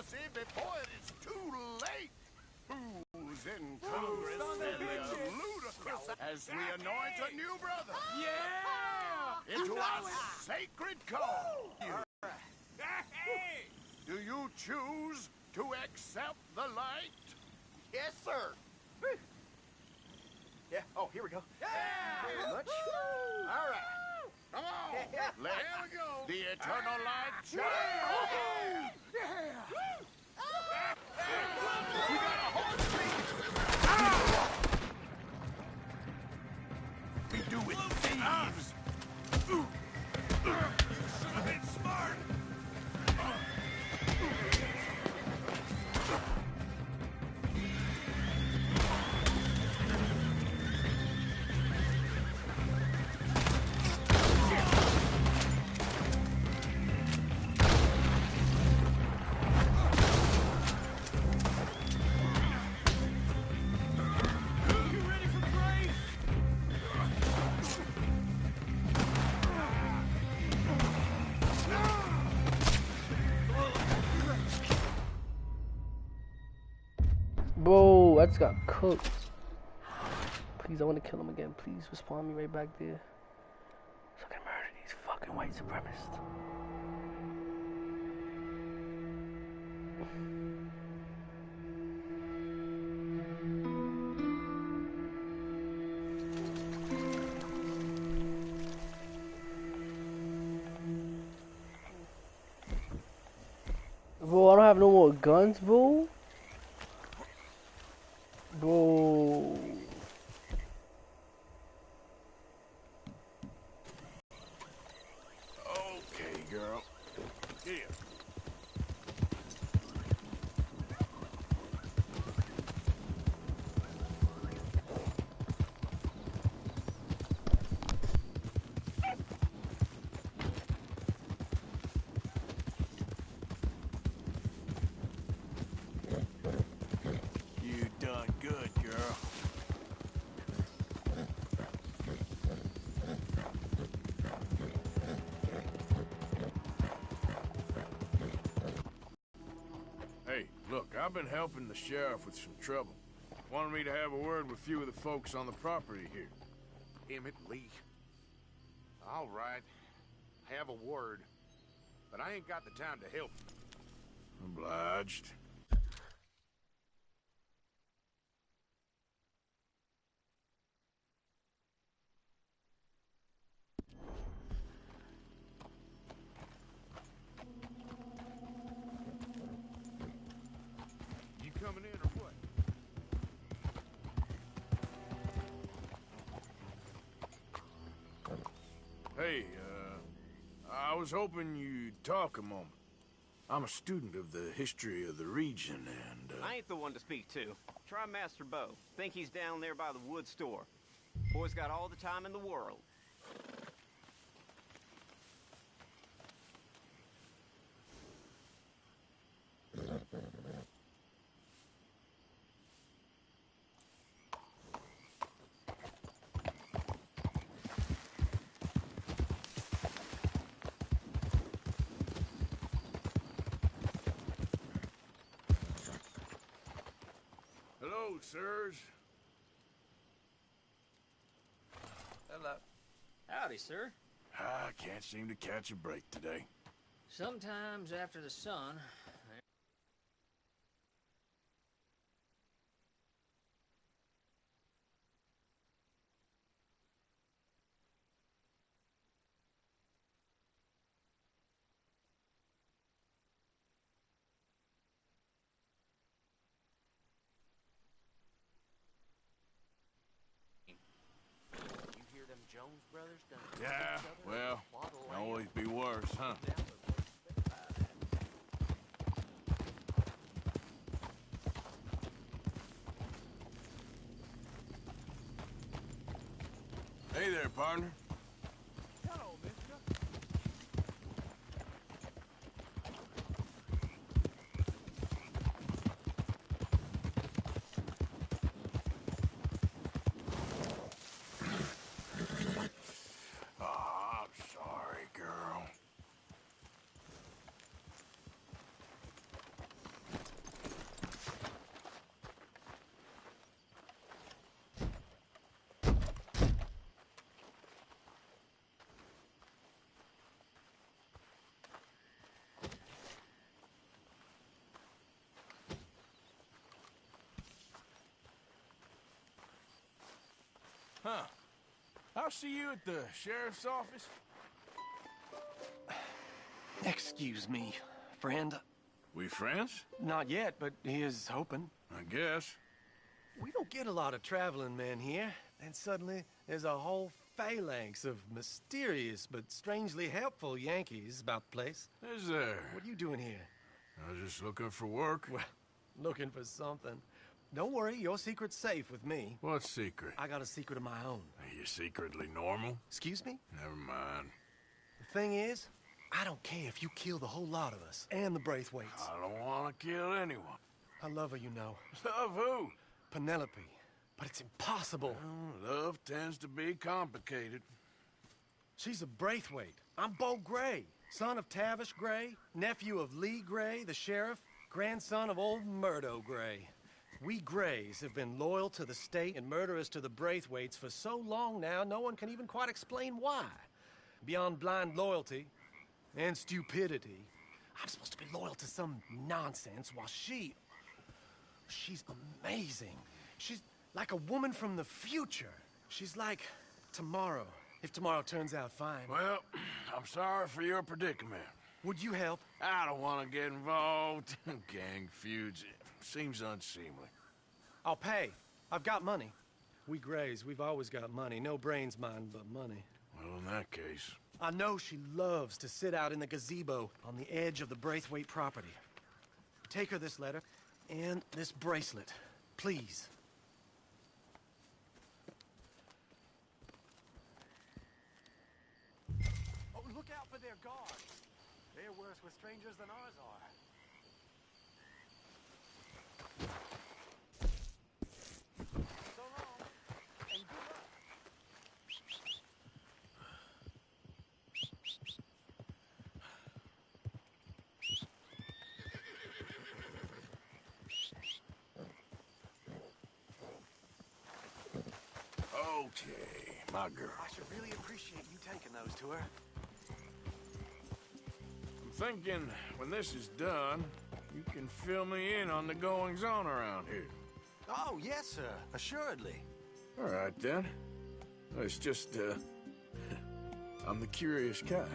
democracy before it is too late. Who's in Congress ludicrous as we anoint a new brother. Yeah! Into our sacred cause. Do you choose to accept the light? Yes, sir. Yeah. Oh, here we go. Yeah! Very much. All right. Come on. Let There we go. the eternal light shine. Yeah! We got a horse thief. We do it, thieves. You should have been smart. Bro, I just got cooked. Please, I want to kill him again. Please respawn me right back there. So I can murder these fucking white supremacists. Bro, I don't have no more guns, bro. Bro. Okay, girl. Here. You done good, girl. Hey, look, I've been helping the sheriff with some trouble. Wanted me to have a word with a few of the folks on the property here. Emmett Lee. All right. Have a word. But I ain't got the time to help. Obliged. You coming in or what? Hey, I was hoping you'd talk a moment. I'm a student of the history of the region, and, I ain't the one to speak to. Try Master Bo. Think he's down there by the wood store. Boy's got all the time in the world. Hello, sirs. Hello. Howdy, sir. I can't seem to catch a break today. Sometimes after the sun, You hear them Jones brothers done killed Yeah, each other well, over a plot of can land? always be worse, huh? Hey there, partner. Hello, mister. Oh, I'm sorry, girl. Huh. I'll see you at the sheriff's office. Excuse me, friend. We friends? Not yet, but he is hoping. I guess. We don't get a lot of traveling men here. And suddenly, there's a whole phalanx of mysterious but strangely helpful Yankees about the place. Is there? What are you doing here? I was just looking for work. Well, looking for something. Don't worry, your secret's safe with me. What secret? I got a secret of my own. Are you secretly normal? Excuse me? Never mind. The thing is, I don't care if you kill the whole lot of us and the Braithwaites. I don't want to kill anyone. I love her, you know. Love who? Penelope. But it's impossible. Love tends to be complicated. She's a Braithwaite. I'm Bo Gray, son of Tavish Gray, nephew of Lee Gray, the sheriff, grandson of old Murdo Gray. We Grays have been loyal to the state and murderous to the Braithwaites for so long now, no one can even quite explain why. Beyond blind loyalty and stupidity, I'm supposed to be loyal to some nonsense while she's amazing. She's like a woman from the future. She's like tomorrow, if tomorrow turns out fine. Well, I'm sorry for your predicament. Would you help? I don't want to get involved. Gang feuds seems unseemly. I'll pay. I've got money. We Grays, we've always got money. No brains, mind, but money. Well, in that case... I know she loves to sit out in the gazebo on the edge of the Braithwaite property. Take her this letter and this bracelet, please. Oh, look out for their guards. They're worse with strangers than ours are. So long, and good luck. Okay, my girl. I should really appreciate you taking those to her. I'm thinking when this is done, you can fill me in on the goings-on around here. Oh, yes, sir. Assuredly. All right, then. It's just, I'm the curious kind.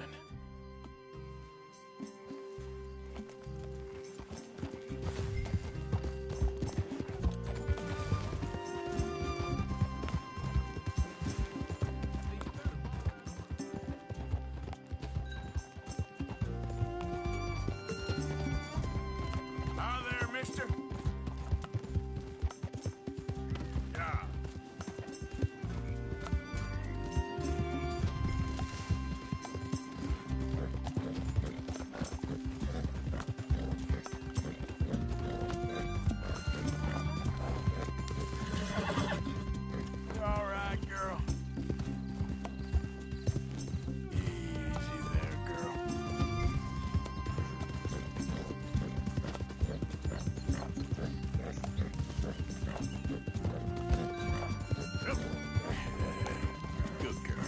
Hi there, mister. Yeah. You all right, girl? Easy there, girl. Good girl.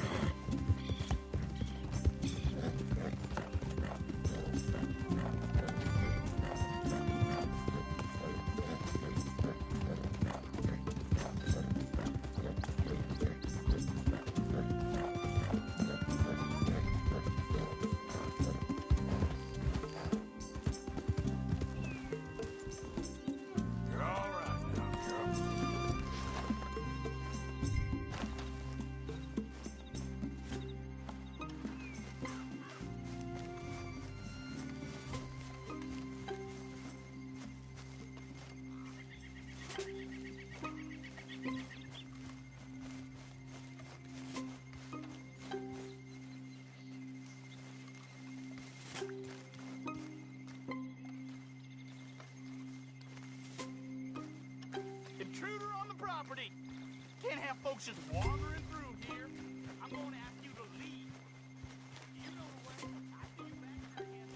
You're all right now, girl. Intruder on the property. Can't have folks just wandering through here. I'm going to ask you to leave. You know the way. I see you back there again.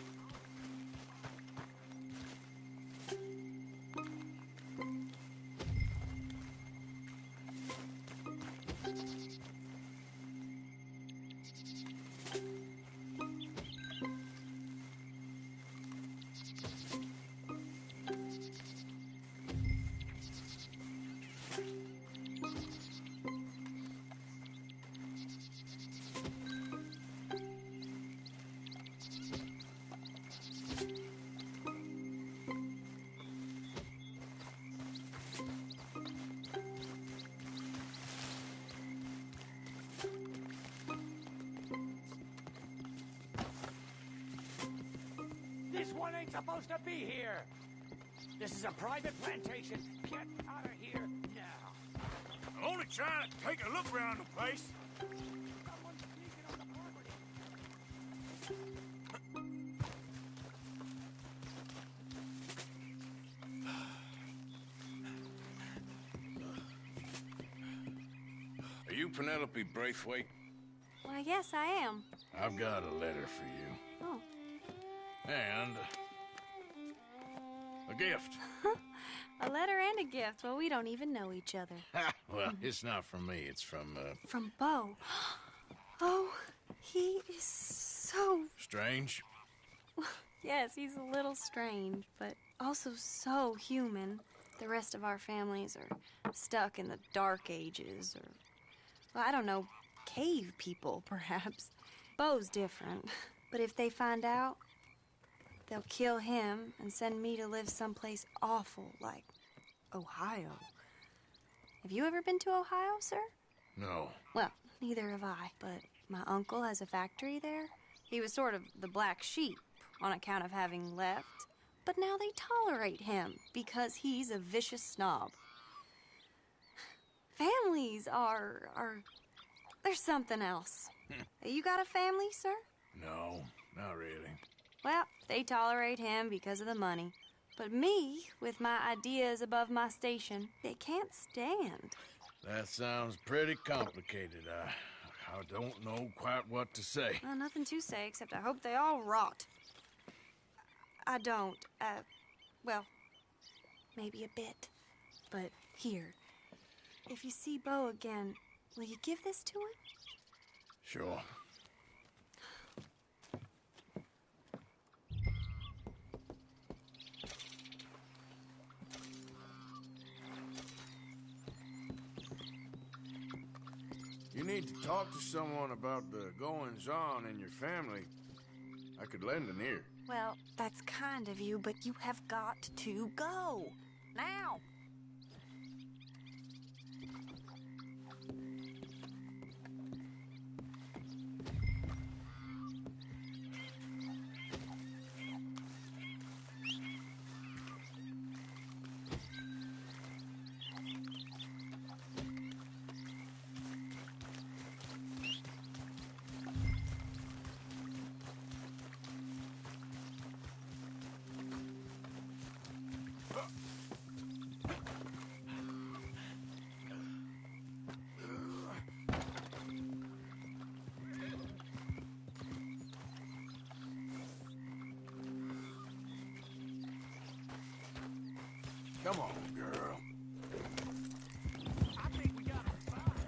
This one ain't supposed to be here. This is a private plantation. Get out of here now. I'm only trying to take a look around the place. Someone's sneaking on the property. Are you Penelope Braithwaite? Why, yes, I am. I've got a letter for you. Oh. And a gift. A letter and a gift. Well, we don't even know each other. Well, it's not from me. It's from, From Bo. Oh, he is so... Strange. Yes, he's a little strange, but also so human. The rest of our families are stuck in the Dark Ages, or, well, I don't know, cave people, perhaps. Bo's different, but if they find out, they'll kill him and send me to live someplace awful like Ohio. Have you ever been to Ohio, sir? No. Well, neither have I, but my uncle has a factory there. He was sort of the black sheep on account of having left, but now they tolerate him because he's a vicious snob. Families are there's something else. You got a family, sir? No, not really. Well, they tolerate him because of the money. But me, with my ideas above my station, they can't stand. That sounds pretty complicated. I don't know quite what to say. Well, nothing to say, except I hope they all rot. I don't. Well, maybe a bit. But here, if you see Bo again, will you give this to him? Sure. You need to talk to someone about the goings-on in your family. I could lend an ear. Well, that's kind of you, but you have got to go. Now! Come on, girl. I think we got him spotted.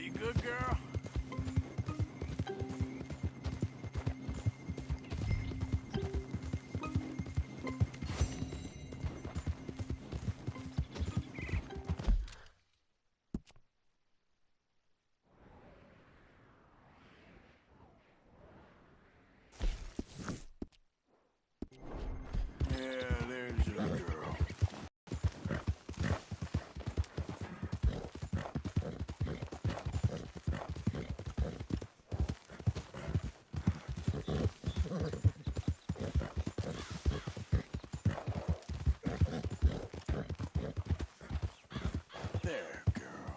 You good, girl? Yeah, there's your girl. There, girl.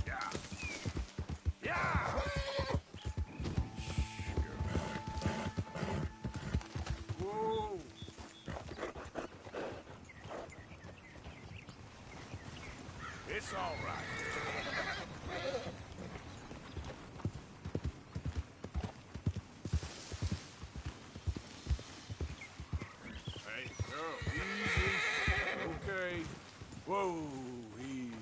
Yeah! Whoa! It's all right. Hey, girl, easy. Okay. Whoa, easy.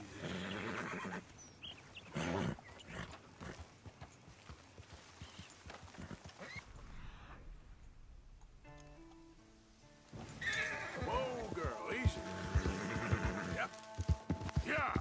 Whoa, girl, easy. Yep. Yeah.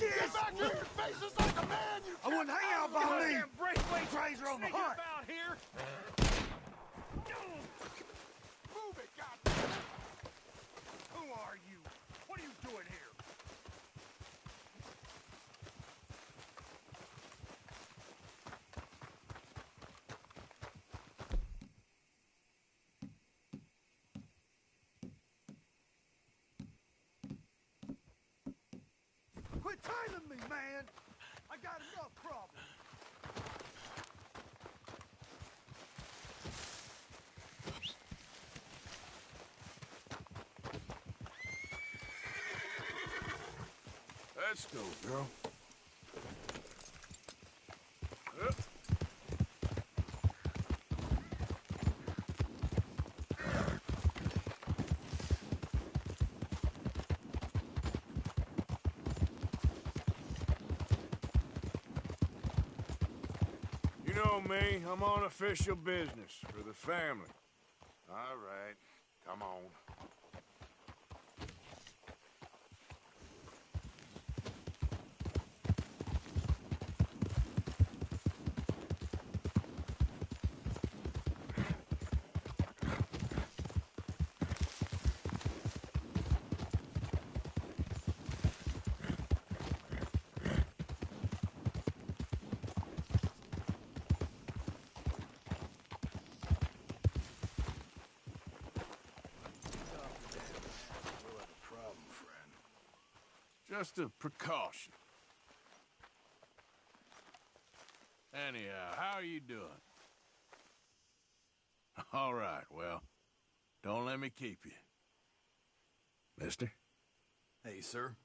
Get back here! Your face is like a man, you I wouldn't hang out by me! Braithwaite Razor on the sneaking heart! about here. Move it, goddamn! Who are you? What are you doing here? Quit timing me, man! I got enough problems. Let's go, girl. You know me, I'm on official business for the family. All right, come on. We'll have a problem, friend. Just a precaution. Anyhow, how are you doing? All right, well, don't let me keep you. Mister? Hey, sir.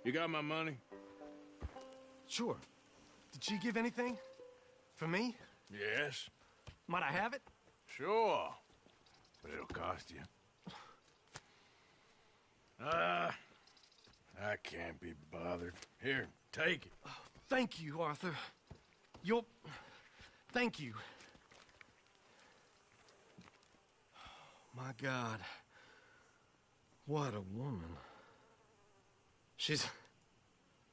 You got my money? Sure. Did she give anything? For me? Yes. Might I have it? Sure. But it'll cost you. I can't be bothered. Here, take it. Thank you, Arthur. You'll... Thank you. My God. What a woman. She's...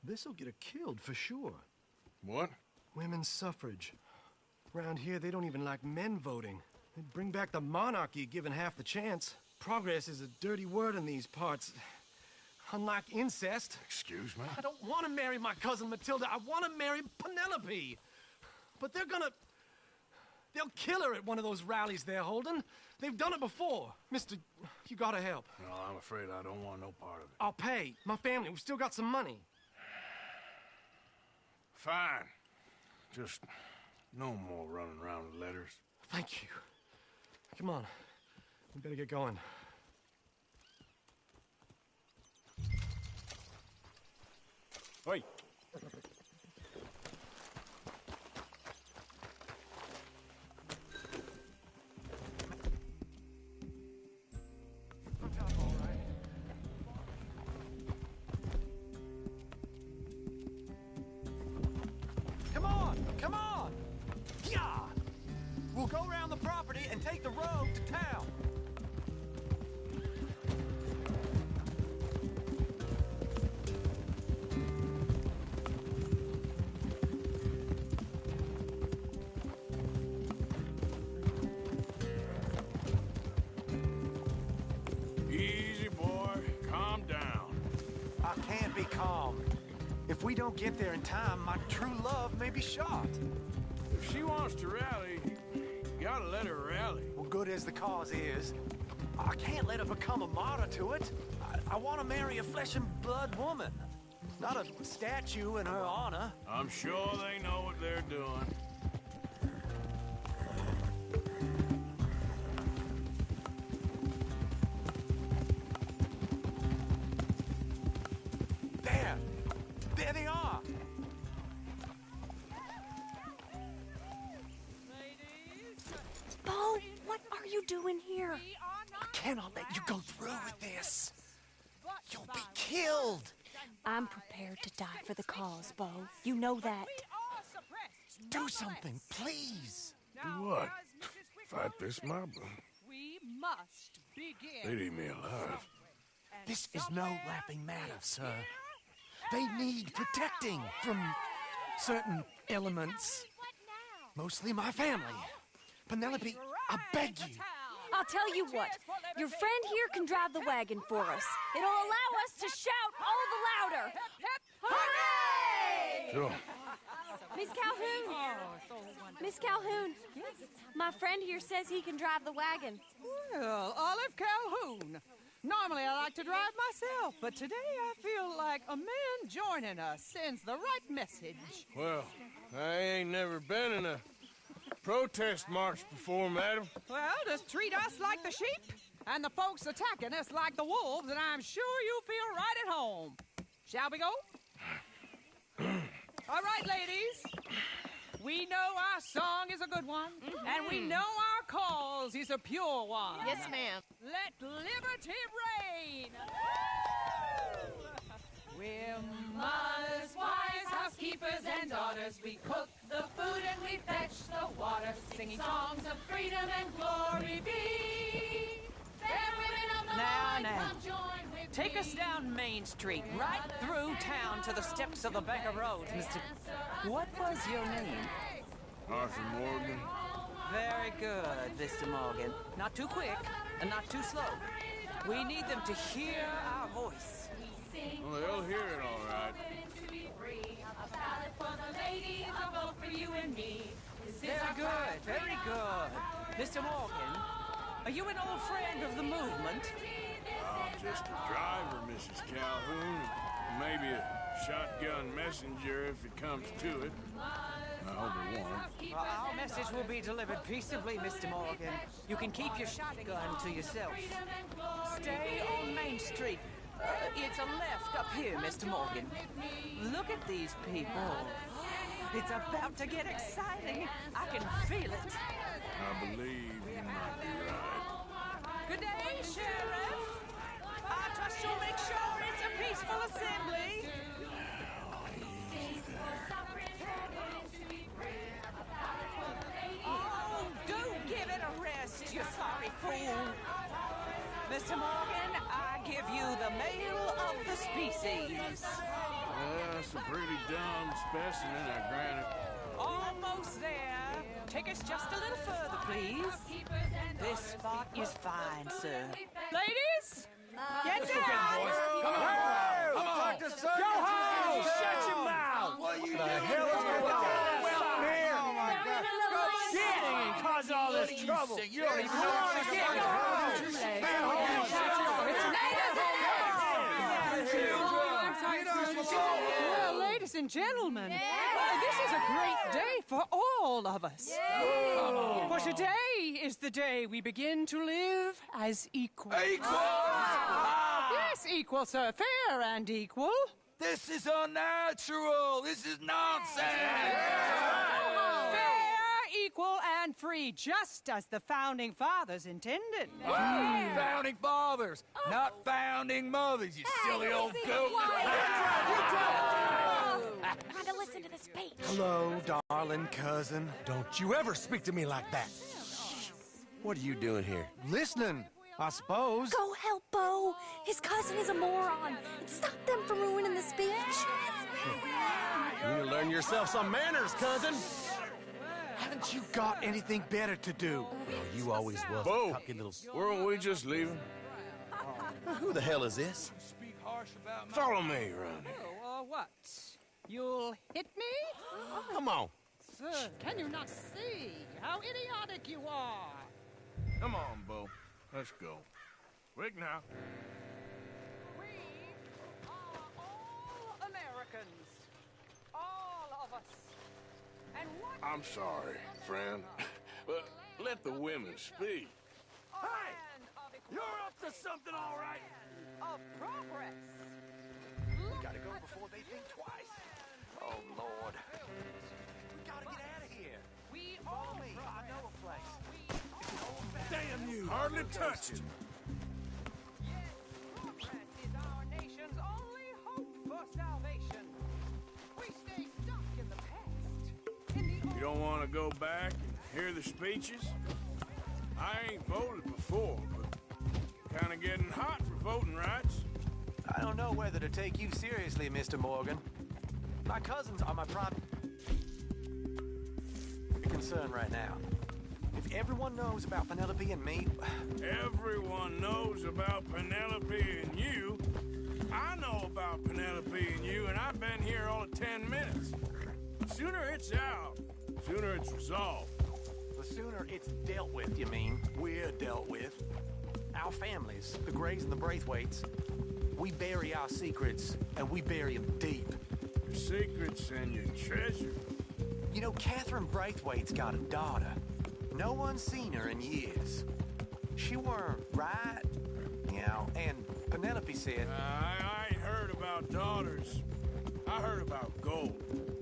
This'll get her killed for sure. What? Women's suffrage. Around here, they don't even like men voting. They'd bring back the monarchy given half the chance. Progress is a dirty word in these parts. Unlike incest. Excuse me? I don't want to marry my cousin Matilda. I want to marry Penelope. But they're gonna... They'll kill her at one of those rallies they're holding. They've done it before. Mister, you gotta help. No, I'm afraid I don't want no part of it. I'll pay. My family, we've still got some money. Fine. Just no more running around with letters. Thank you. Come on. We better get going. Wait. Come on! Come on! Yeah! We'll go around the property and take the road to town. Easy, boy. Calm down. I can't be calm. If we don't get there in time, my true love may be shot. If she wants to rally, you gotta let her rally. Well, good as the cause is, I can't let her become a martyr to it. I want to marry a flesh and blood woman, not a statue in her honor. I'm sure they know what they're doing. There! There they are! cannot let you go through with this. You'll be killed. I'm prepared to die for the cause, Bo. You know that. Do something, please. Do what? Fight this mob? We must begin. They'd eat me alive. This is no laughing matter, sir. They need protecting from certain elements. Mostly my family. Penelope, I beg you. I'll tell you what. Your friend here can drive the wagon for us. It'll allow us to shout all the louder. Hooray! Sure. Miss Calhoun. Miss Calhoun. My friend here says he can drive the wagon. Well, Olive Calhoun. Normally I like to drive myself, but today I feel like a man joining us sends the right message. Well, I ain't never been in a protest march before, madam. Well, just treat us like the sheep, and the folks attacking us like the wolves, and I'm sure you feel right at home. Shall we go? All right, ladies. We know our song is a good one, and we know our cause is a pure one. Yes, ma'am. Let liberty reign! We're mothers, wives, housekeepers, and daughters. We cook the food and we fetch the water, singing songs of freedom and glory be. Fair women of the Lord, come join with Take me. Us down Main Street, right through town to the steps of the Becker Road, Mr. What was your name? Arthur Morgan. Very good, Mr. Morgan. Not too quick and not too slow. We need them to hear our voice. Well, they'll hear it all right. Very good, very good. Mr. Morgan, are you an old friend of the movement? I'm just a driver, Mrs. Calhoun. Maybe a shotgun messenger if it comes to it. I hope it won't. Our message will be delivered peaceably, Mr. Morgan. You can keep your shotgun to yourself. Stay on Main Street. It's a left up here, Mr. Morgan. Look at these people. It's about to get exciting. I can feel it. I believe you might be right. Good day, Sheriff. I trust you'll make sure it's a peaceful assembly. Oh, do give it a rest, you sorry fool. Mr. Morgan, I give you the male of the species. That's a pretty dumb specimen, I grant it. Almost there. Take us just a little further, please. This spot is fine, sir. Ladies, get down! Come on! Come on! Go home! Shut your mouth! What are you doing? The hell is going on? Well, here! Oh, my God. Go shit! And cause all this trouble. You don't even know what you're doing. Well, ladies and gentlemen, this is a great day for all of us. For today is the day we begin to live as equals. Yes, equal, sir. Fair and equal. This is unnatural. This is nonsense. Fair, equal, and free, just as the Founding Fathers intended. Founding fathers, not founding mothers, you silly old goat. Time to listen to the speech. Hello, darling cousin. Don't you ever speak to me like that. What are you doing here? Listening, I suppose. Go help Bo. His cousin is a moron. And stop them from ruining the speech. You need to learn yourself some manners, cousin. Haven't you got anything better to do? Oh, you always was Bo, a cocky little... weren't we just leaving? Who the hell is this? Follow me around here. Oh, what? You'll hit me? Come on. Sir, can you not see how idiotic you are? Come on, Bo. Let's go. Quick now. We are all Americans. All of us. And what... I'm sorry, friend. But let the women speak. Hey! You're up to something, all right? Of progress. We gotta go before they think twice. Oh, Lord. We gotta get out of here. We Follow me. I know a place. Damn you! Hardly touched it. salvation. We stay stuck in the past. You don't want to go back and hear the speeches? I ain't voted before, but kind of getting hot for voting rights. I don't know whether to take you seriously, Mr. Morgan. My cousins are my private concern right now. If everyone knows about Penelope and me... Everyone knows about Penelope and you. I know about Penelope and you, and I've been here all of 10 minutes. The sooner it's out, sooner it's resolved. The sooner it's dealt with, you mean? We're dealt with. Our families, the Grays and the Braithwaites, we bury our secrets, and we bury them deep. Your secrets and your treasure. You know, Catherine Braithwaite's got a daughter. No one's seen her in years. She weren't right, you know, and Penelope said... I ain't heard about daughters. I heard about gold.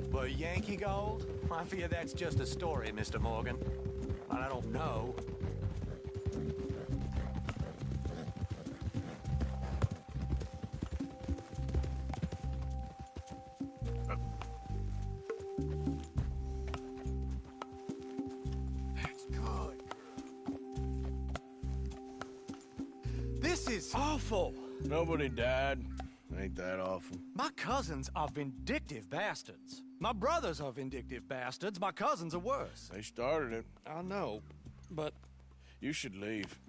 But Yankee gold? I fear that's just a story, Mr. Morgan. And I don't know. This is awful. Nobody died. Ain't that awful? My cousins are vindictive bastards. My brothers are vindictive bastards. My cousins are worse. They started it. I know, but... You should leave.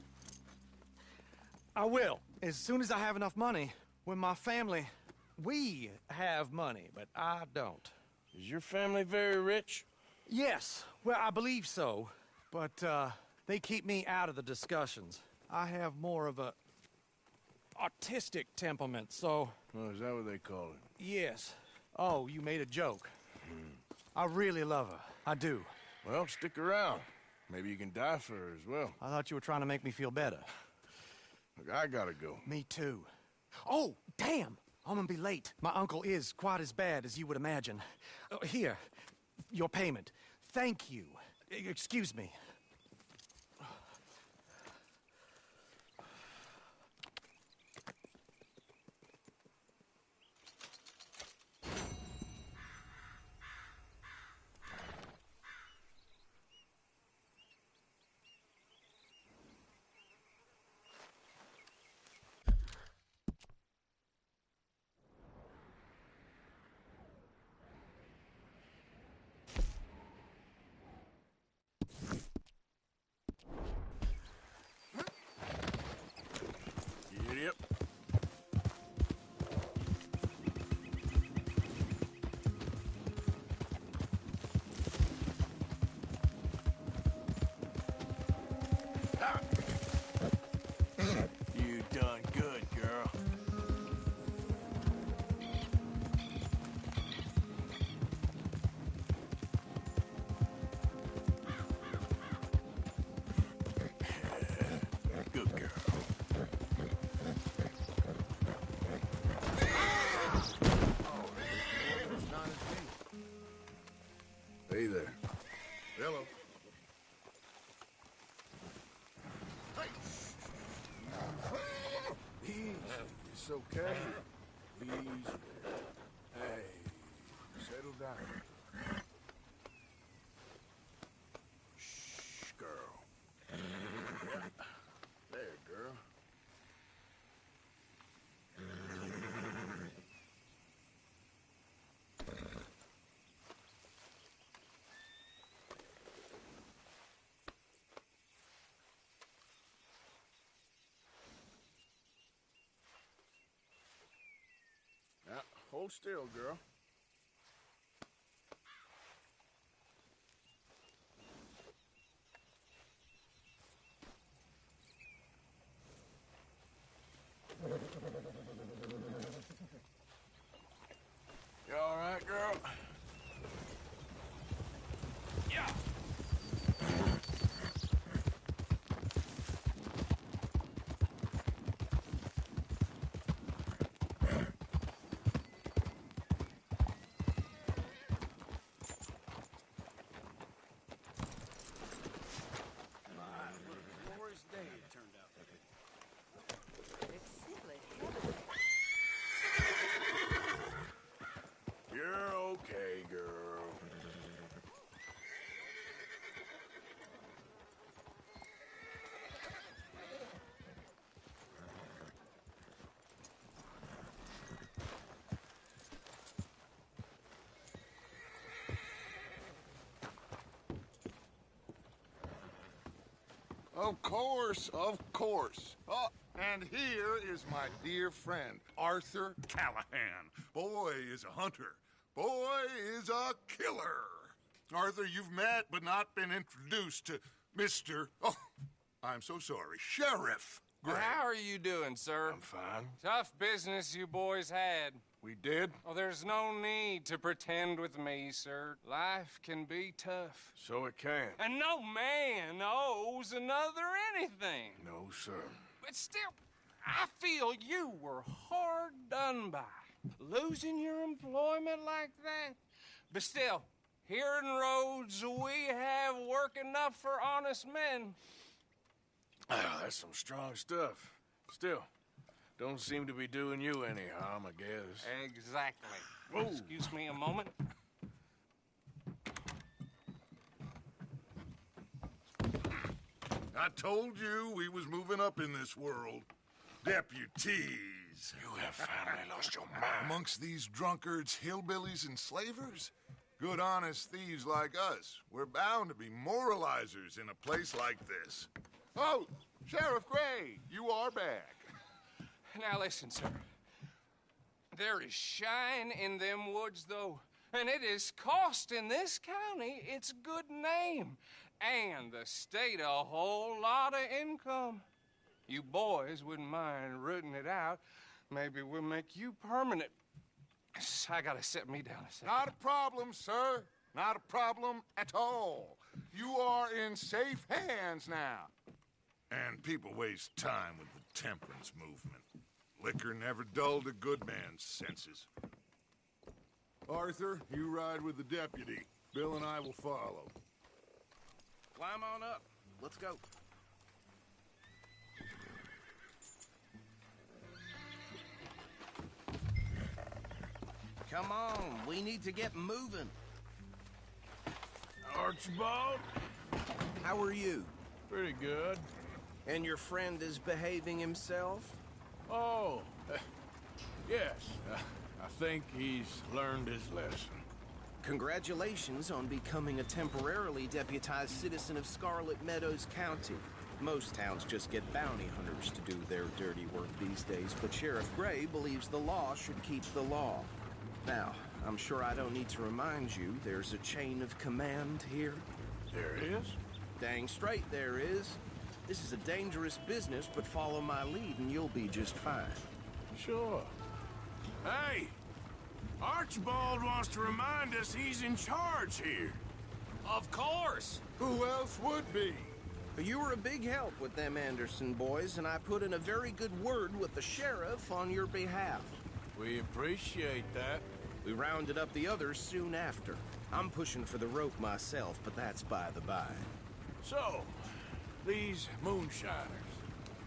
I will, as soon as I have enough money. When my family... We have money, but I don't. Is your family very rich? Yes, well, I believe so. But, they keep me out of the discussions. I have more of a... artistic temperament, so... Oh, is that what they call it? Yes. Oh, you made a joke. I really love her. I do. Well, stick around. Maybe you can die for her as well. I thought you were trying to make me feel better. Look, I gotta go. Me too. Oh, damn! I'm gonna be late. My uncle is quite as bad as you would imagine. Here, your payment. Thank you. Excuse me. Yep. You done good, girl. Good girl. Hey there. Hello. Easy. It's okay. Easy. Hey, settle down. Shh, girl. There, girl. Now, hold still, girl. You all right, girl? Yeah. Of course, of course. Oh, and here is my dear friend, Arthur Callahan. Boy is a hunter. Boy is a killer. Arthur, you've met but not been introduced to Mr. Oh, I'm so sorry, Sheriff Gray. How are you doing, sir? I'm fine. Tough business you boys had. We did? Oh, there's no need to pretend with me, sir. Life can be tough. So it can. And no man owes another anything. No, sir. But still, I feel you were hard done by. Losing your employment like that. But still, here in Rhodes, we have work enough for honest men. Ah, that's some strong stuff. Still, don't seem to be doing you any harm, I guess. Exactly. Whoa. Excuse me a moment. I told you we was moving up in this world. Deputies. You have finally lost your mind. Amongst these drunkards, hillbillies, and slavers? Good, honest thieves like us. We're bound to be moralizers in a place like this. Oh, Sheriff Gray, you are back. Now listen, sir. There is shine in them woods, though, and it is costing this county its good name and the state a whole lot of income. You boys wouldn't mind rooting it out. Maybe we'll make you permanent. I gotta set me down a second. Not a problem, sir. Not a problem at all. You are in safe hands now. And people waste time with the temperance movement. Liquor never dulled a good man's senses. Arthur, you ride with the deputy. Bill and I will follow. Climb on up. Let's go. Come on, we need to get moving. Archibald? How are you? Pretty good. And your friend is behaving himself? Oh, yes. I think he's learned his lesson. Congratulations on becoming a temporarily deputized citizen of Scarlet Meadows County. Most towns just get bounty hunters to do their dirty work these days, but Sheriff Gray believes the law should keep the law. Now, I'm sure I don't need to remind you there's a chain of command here. There is? Dang straight there is. This is a dangerous business, but follow my lead and you'll be just fine. Sure. Hey! Archibald wants to remind us he's in charge here. Of course! Who else would be? You were a big help with them Anderson boys, and I put in a very good word with the sheriff on your behalf. We appreciate that. We rounded up the others soon after. I'm pushing for the rope myself, but that's by the by. So, these moonshiners.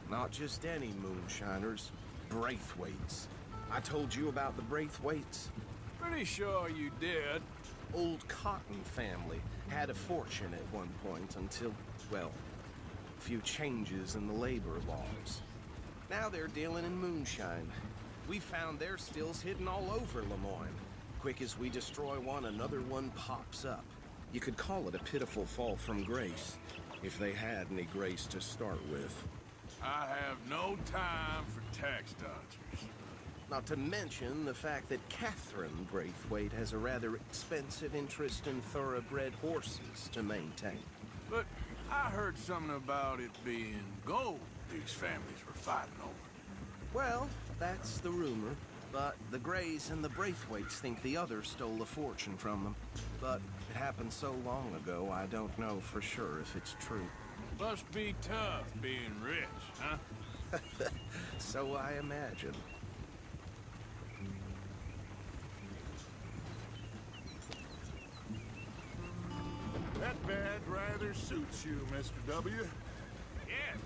Not just any moonshiners, Braithwaites. I told you about the Braithwaites? Pretty sure you did. Old Cotton family had a fortune at one point until, well, a few changes in the labor laws. Now they're dealing in moonshine. We found their stills hidden all over Lemoyne. Quick as we destroy one, another one pops up. You could call it a pitiful fall from grace, if they had any grace to start with. I have no time for tax dodgers. Not to mention the fact that Catherine Braithwaite has a rather expensive interest in thoroughbred horses to maintain. But I heard something about it being gold these families were fighting over. Well, that's the rumor. But the Grays and the Braithwaites think the other stole a fortune from them. But it happened so long ago, I don't know for sure if it's true. Must be tough being rich, huh? So I imagine. That badge rather suits you, Mr. W. Yes,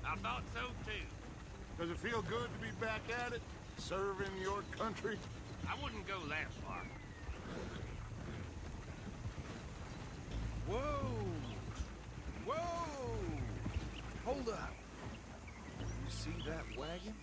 I thought so too. Does it feel good to be back at it? Serving your country? I wouldn't go that far. Whoa! Whoa! Hold up. You see that wagon?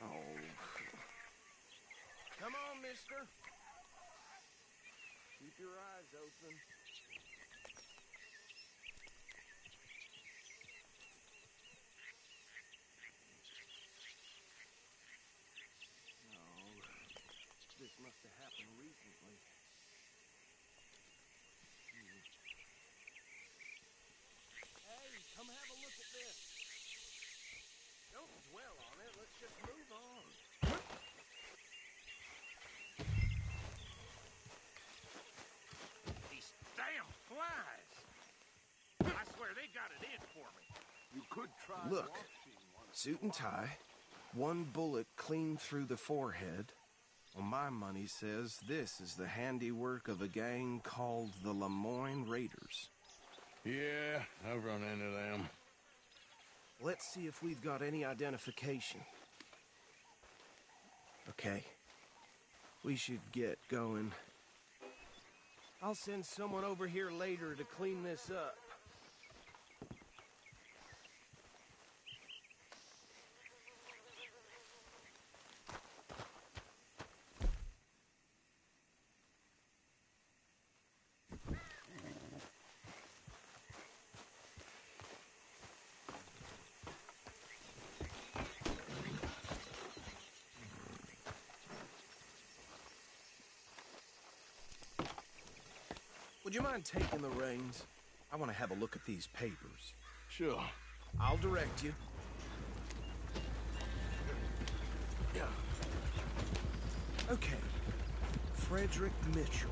Oh. Come on, mister. Keep your eyes open. No. This must have happened recently. Hey, come have a look at this. Don't dwell on it. Let's just move on. These damn flies! I swear they got it in for me. You could try. Look, suit and tie, one bullet clean through the forehead. Well, my money says this is the handiwork of a gang called the Lemoyne Raiders. Yeah, I've run into them. Let's see if we've got any identification. Okay. We should get going. I'll send someone over here later to clean this up. Would you mind taking the reins? I want to have a look at these papers. Sure. I'll direct you. Yeah. Okay. Frederick Mitchell,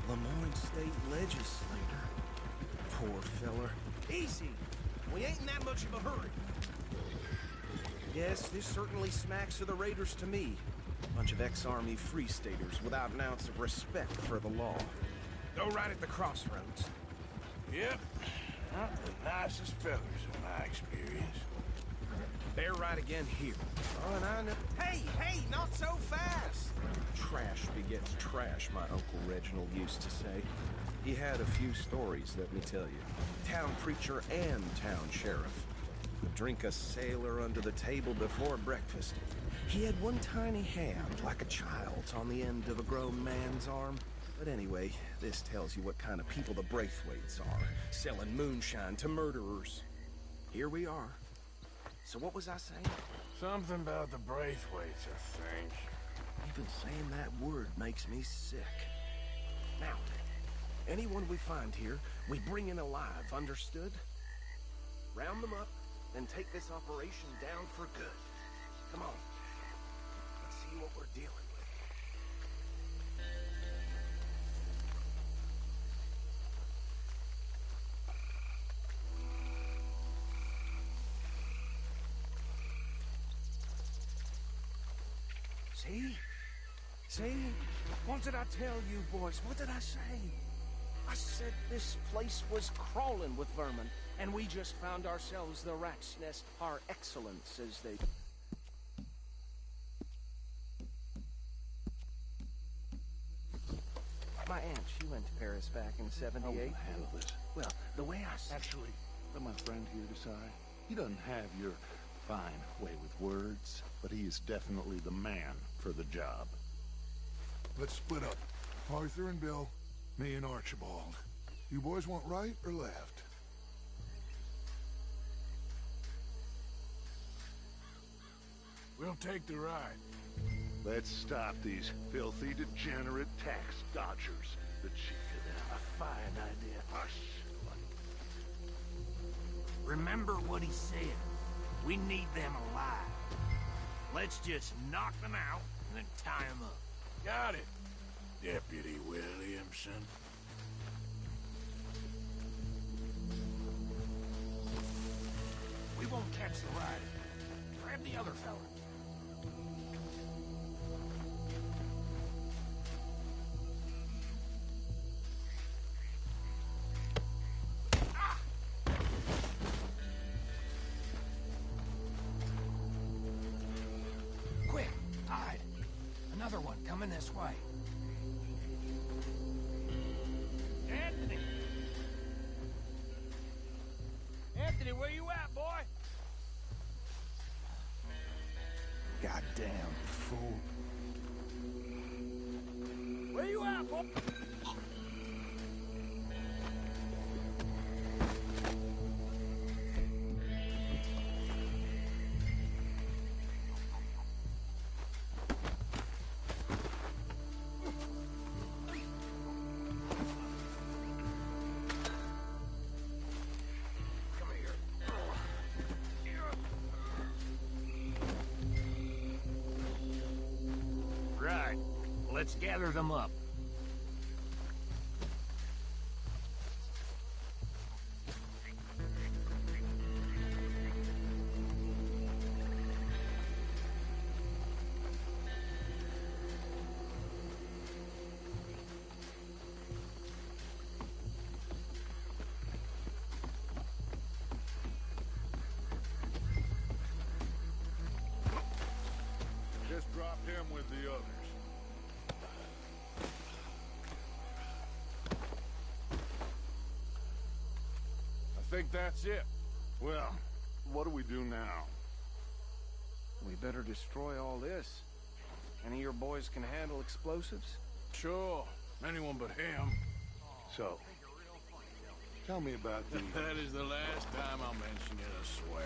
Lemoyne State Legislator. Poor feller. Easy. We ain't in that much of a hurry. Yes, this certainly smacks of the Raiders to me. Bunch of ex-Army Free Staters without an ounce of respect for the law. Go right at the crossroads. Yep. Not the nicest fellas in my experience. They're right again here. Oh, and I know... Hey, not so fast! Trash begets trash, my Uncle Reginald used to say. He had a few stories, let me tell you. Town preacher and town sheriff. Would drink a sailor under the table before breakfast. He had one tiny hand, like a child's, on the end of a grown man's arm. But anyway, this tells you what kind of people the Braithwaites are, selling moonshine to murderers. Here we are. So what was I saying? Something about the Braithwaites, I think. Even saying that word makes me sick. Now, anyone we find here, we bring in alive, understood? Round them up, then take this operation down for good. Come on. Let's see what we're dealing with. See? What did I tell you, boys? What did I say? I said this place was crawling with vermin, and we just found ourselves the rat's nest par excellence, as they... My aunt, she went to Paris back in '78. How will you handle this? Well, the way I see... Actually, let my friend here decide. He doesn't have your fine way with words, but he is definitely the man for the job. Let's split up. Arthur and Bill, me and Archibald. You boys want right or left? We'll take the ride. Let's stop these filthy, degenerate tax dodgers. The chief of them. A fine idea. Hush. Remember what he said. We need them alive. Let's just knock them out and then tie them up. Got it, Deputy Williamson. We won't catch the rider. Grab the other fella. Quick, hide. Another one coming this way. Anthony! Anthony, where you at, boy? Guy Goddamn fool. Where you at, boy? Right. Let's gather them up. Just dropped him with the others. I think that's it. Well, what do we do now? We better destroy all this. Any of your boys can handle explosives? Sure. Anyone but him. So, tell me about the... That is the last time I'll mention it, I swear.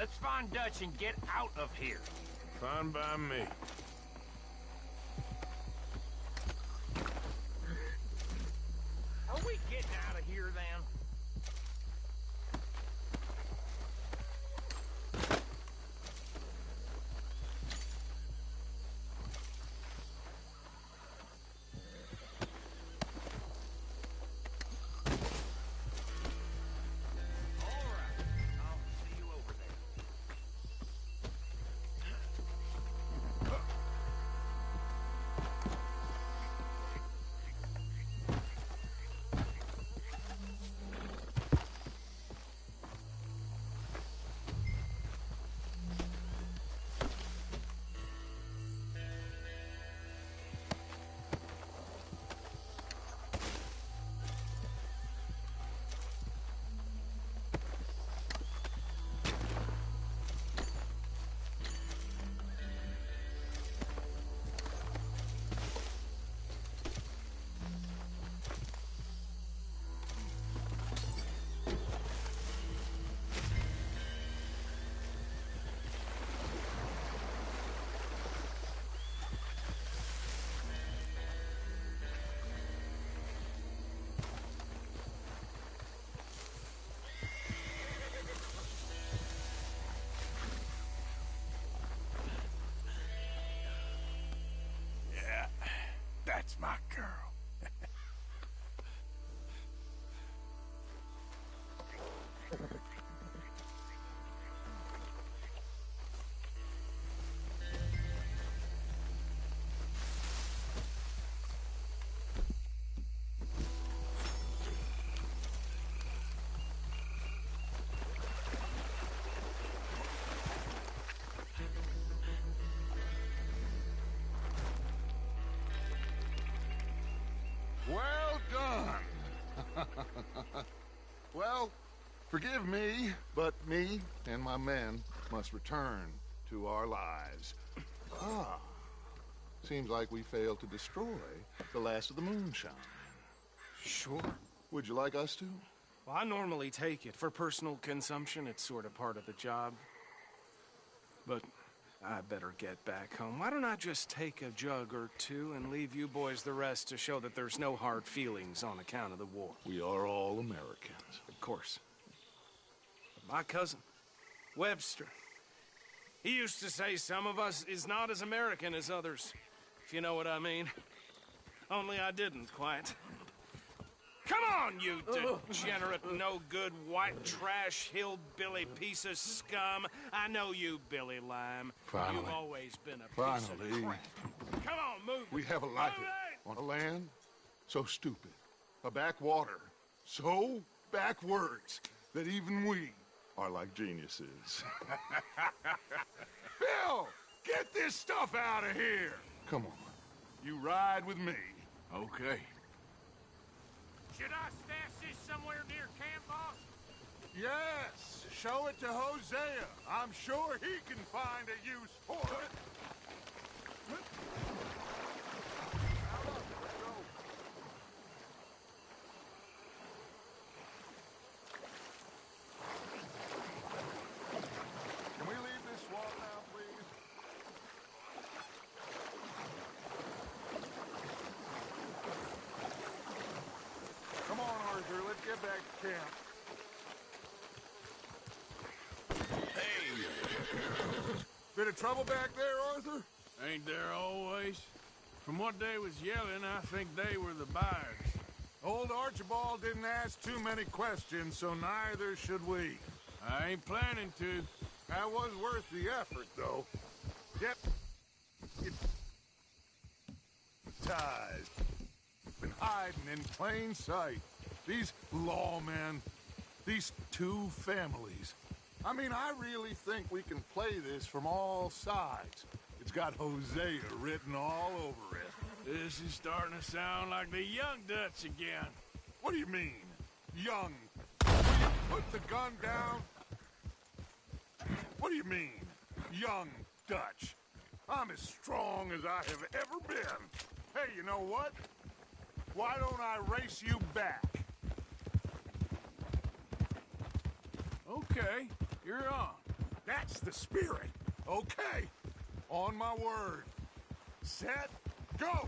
Let's find Dutch and get out of here. Fine by me. Are we getting out of here, then? That's my girl. Well done. Well, forgive me, but me and my men must return to our lives. Ah, seems like we failed to destroy the last of the moonshine. Sure. Would you like us to? Well, I normally take it. For personal consumption, it's sort of part of the job. But I better get back home. Why don't I just take a jug or two and leave you boys the rest to show that there's no hard feelings on account of the war? We are all Americans. Of course. But my cousin, Webster, he used to say some of us is not as American as others, if you know what I mean. Only I didn't quite. Come on, you degenerate, no-good, white trash, hillbilly piece of scum. I know you, Billy Lime. Finally. You've always been a piece of crap. Come on, move. We have a life on a land so stupid, a backwater so backwards that even we are like geniuses. Bill, get this stuff out of here. Come on, you ride with me. Okay. Should I stash this somewhere near camp, boss? Yes, show it to Hosea. I'm sure he can find a use for it. Can we leave this swamp now, please? Come on, Arthur, let's get back to camp. Bit of trouble back there, Arthur? Ain't there always? From what they was yelling, I think they were the buyers. Old Archibald didn't ask too many questions, so neither should we. I ain't planning to. That was worth the effort, though. Yep. Ties. Been hiding in plain sight. These lawmen, these two families. I mean, I really think we can play this from all sides. It's got Hosea written all over it. This is starting to sound like the young Dutch again. What do you mean, young? Will you put the gun down? What do you mean, young Dutch? I'm as strong as I have ever been. Hey, you know what? Why don't I race you back? Okay, you're on. That's the spirit. Okay. On my word. Set, go!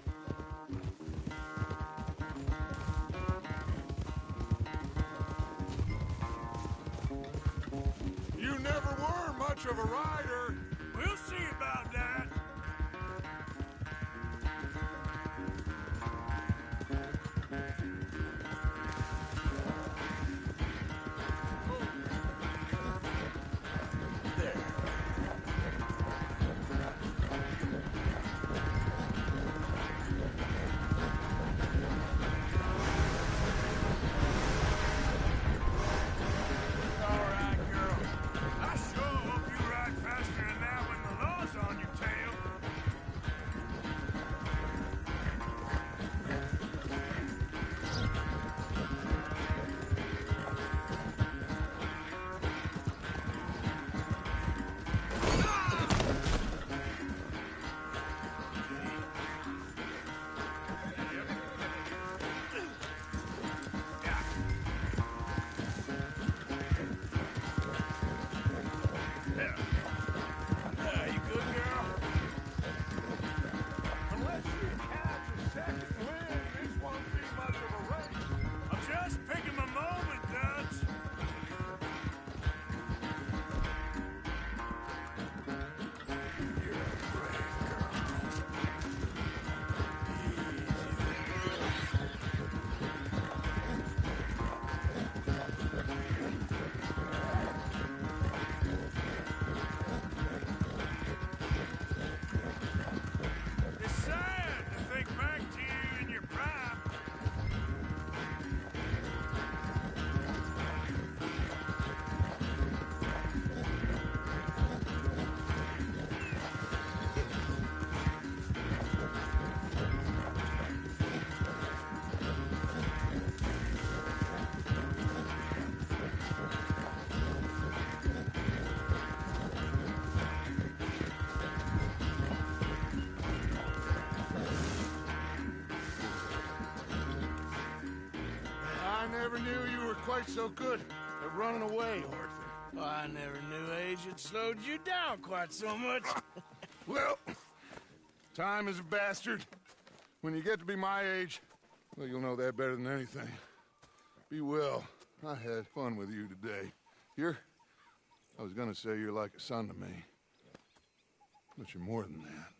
You never were much of a rider. We'll see about that. I never knew you were quite so good at running away, Arthur. Well, I never knew age had slowed you down quite so much. Well, time is a bastard. When you get to be my age, well, you'll know that better than anything. Be well. I had fun with you today. I was gonna say you're like a son to me. But you're more than that.